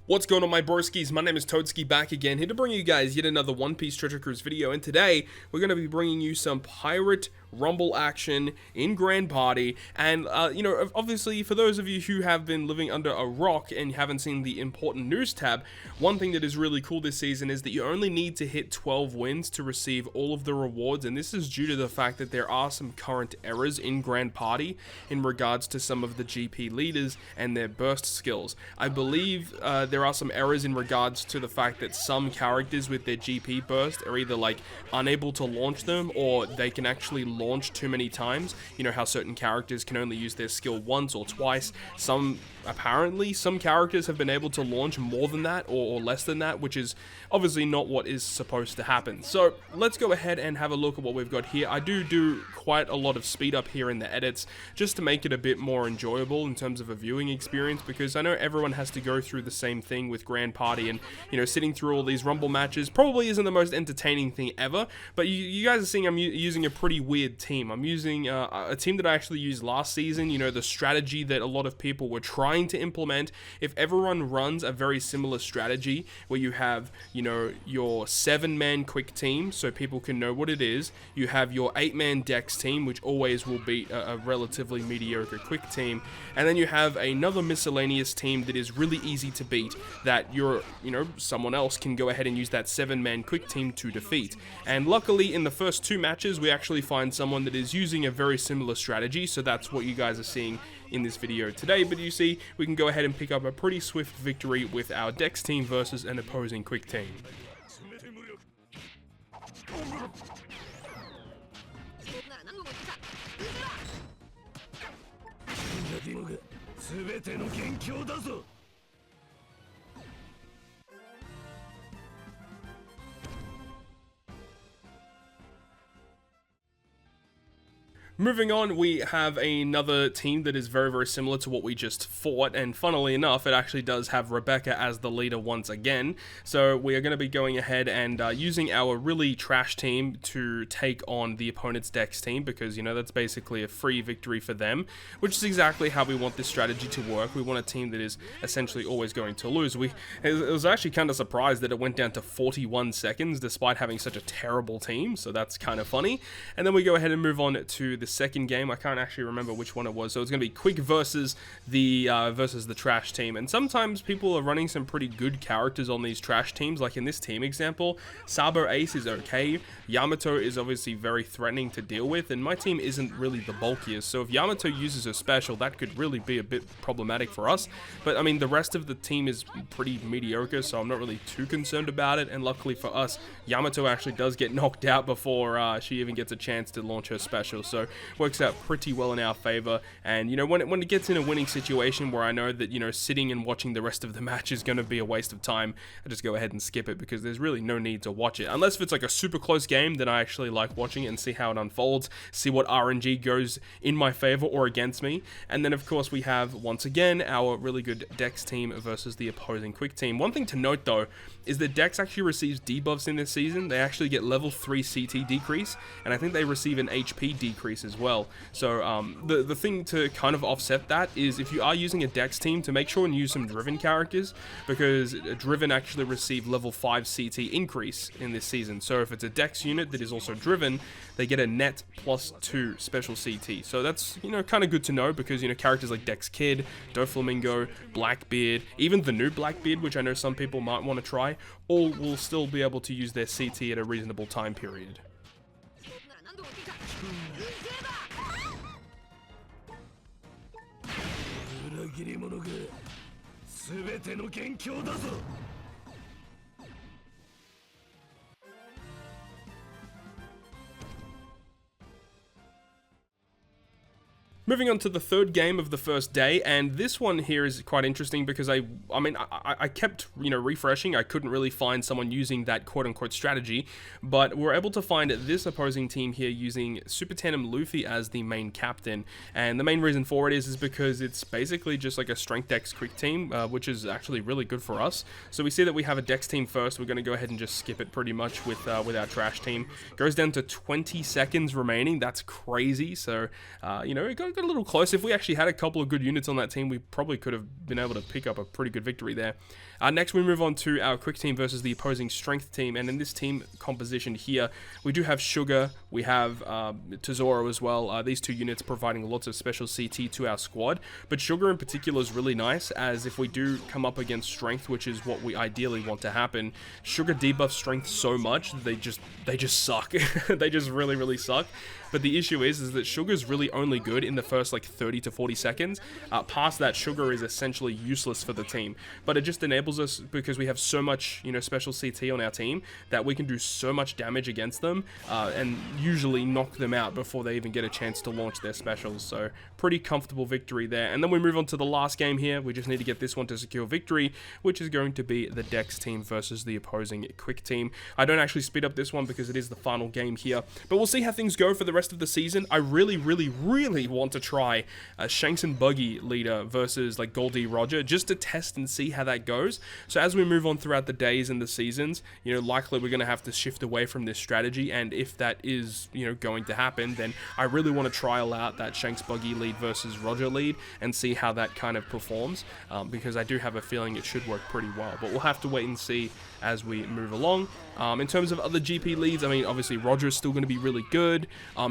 What's going on, my broskiis? My name is Toadskii, back again, here to bring you guys yet another One Piece Treasure Cruise video, and today we're going to be bringing you some pirate rumble action in Grand Party. And you know, obviously for those of you who have been living under a rock and haven't seen the important news tab, one thing that is really cool this season is that you only need to hit 12 wins to receive all of the rewards, and this is due to the fact that there are some current errors in Grand Party in regards to some of the GP leaders and their burst skills. I believe there are some errors in regards to the fact that some characters with their GP burst are either like unable to launch them, or they can actually launch too many times. You know how certain characters can only use their skill once or twice. Apparently some characters have been able to launch more than that or less than that, which is obviously not what is supposed to happen. So let's go ahead and have a look at what we've got here. I do quite a lot of speed up here in the edits just to make it a bit more enjoyable in terms of a viewing experience, because I know everyone has to go through the same thing with Grand Party, and you know, sitting through all these rumble matches probably isn't the most entertaining thing ever. But you guys are seeing I'm using a pretty weird team. I'm using a team that I actually used last season. You know, the strategy that a lot of people were trying to implement. If everyone runs a very similar strategy where you have, you know, your 7-man quick team so people can know what it is, you have your 8-man dex team, which always will beat a relatively mediocre quick team, and then you have another miscellaneous team that is really easy to beat, that someone else can go ahead and use that 7-man quick team to defeat. And luckily in the first 2 matches we actually find someone that is using a very similar strategy, so that's what you guys are seeing in this video today. But you see, we can go ahead and pick up a pretty swift victory with our dex team versus an opposing quick team. Moving on, we have another team that is very similar to what we just fought, and funnily enough, it actually does have Rebecca as the leader once again. So we are going to be going ahead and using our really trash team to take on the opponent's dex team, because, you know, that's basically a free victory for them, which is exactly how we want this strategy to work. We want a team that is essentially always going to lose. It was actually kind of surprised that it went down to 41 seconds despite having such a terrible team, so that's kind of funny. And then we go ahead and move on to the second game. I can't actually remember which one it was, so it's going to be Quick versus the trash team. And sometimes people are running some pretty good characters on these trash teams, like in this team example. Sabo Ace is okay, Yamato is obviously very threatening to deal with, and my team isn't really the bulkiest, so if Yamato uses a special, that could really be a bit problematic for us. But I mean, the rest of the team is pretty mediocre, so I'm not really too concerned about it. And luckily for us, Yamato actually does get knocked out before she even gets a chance to launch her special, so works out pretty well in our favor. And you know, when it gets in a winning situation where I know that, you know, sitting and watching the rest of the match is going to be a waste of time, I just go ahead and skip it, because there's really no need to watch it unless if it's like a super close game. Then I actually like watching it and see how it unfolds, see what RNG goes in my favor or against me. And then of course we have once again our really good dex team versus the opposing quick team. One thing to note though is that dex actually receives debuffs in this season. They actually get level 3 CT decrease, and I think they receive an HP decrease as well. So the thing to kind of offset that is, if you are using a dex team, to make sure and use some driven characters, because driven actually receive level 5 CT increase in this season. So if it's a dex unit that is also driven, they get a net +2 special CT. So that's, you know, kind of good to know, because, you know, characters like Dex Kid, Doflamingo, Blackbeard, even the new Blackbeard, which I know some people might want to try, all will still be able to use their CT at a reasonable time period. Moving on to the third game of the first day, and this one here is quite interesting because I kept, you know, refreshing. I couldn't really find someone using that quote-unquote strategy, but we're able to find this opposing team here using Super Tandem Luffy as the main captain. And the main reason for it is because it's basically just like a strength dex quick team, which is actually really good for us. So we see that we have a dex team first. We're going to go ahead and just skip it pretty much with our trash team. Goes down to 20 seconds remaining. That's crazy. So you know, got got a little close. If we actually had a couple of good units on that team, we probably could have been able to pick up a pretty good victory there. Next, we move on to our quick team versus the opposing strength team. And in this team composition here, we do have Sugar, we have Tesoro as well. These two units providing lots of special CT to our squad. But Sugar in particular is really nice, as if we do come up against strength, which is what we ideally want to happen, Sugar debuffs strength so much that they just suck. They just really suck. But the issue is that Sugar's really only good in the first like 30 to 40 seconds. Past that, Sugar is essentially useless for the team. But it just enables us, because we have so much, you know, special CT on our team, that we can do so much damage against them and usually knock them out before they even get a chance to launch their specials. So pretty comfortable victory there. And then we move on to the last game here. We just need to get this one to secure victory, which is going to be the Dex team versus the opposing quick team. I don't actually speed up this one because it is the final game here, but we'll see how things go for the rest of the season. I really want to try Shanks and Buggy leader versus like Goldie Roger, just to test and see how that goes. So as we move on throughout the days and the seasons, you know, likely we're going to have to shift away from this strategy, and if that is, you know, going to happen, then I really want to trial out that Shanks Buggy lead versus Roger lead and see how that kind of performs, because I do have a feeling it should work pretty well, but we'll have to wait and see as we move along. In terms of other GP leads, I mean, obviously Roger is still going to be really good.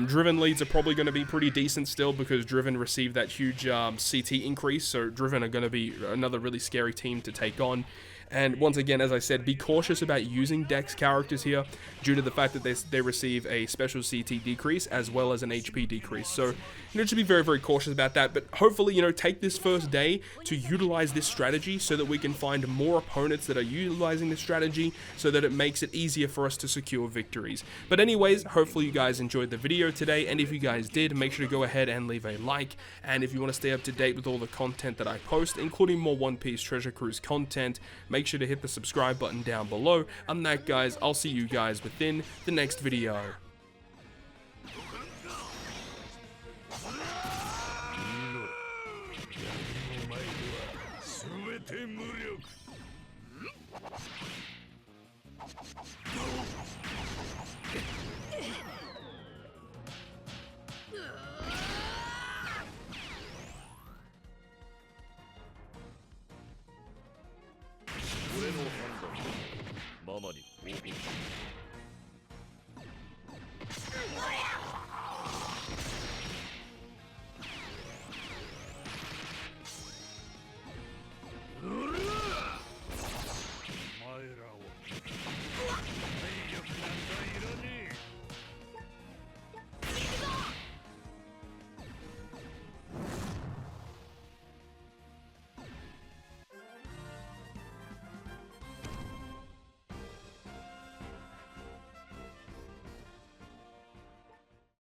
Driven leads are probably going to be pretty decent still, because Driven received that huge CT increase, so Driven are going to be another really scary team to take on. And once again, as I said, be cautious about using Dex characters here due to the fact that they receive a special CT decrease as well as an HP decrease. So, you know, just be very cautious about that. But hopefully, you know, take this first day to utilize this strategy so that we can find more opponents that are utilizing this strategy, so that it makes it easier for us to secure victories. But anyways, hopefully you guys enjoyed the video today. And if you guys did, make sure to go ahead and leave a like. And if you want to stay up to date with all the content that I post, including more One Piece Treasure Cruise content, make sure to hit the subscribe button down below. On that, guys, I'll see you guys within the next video.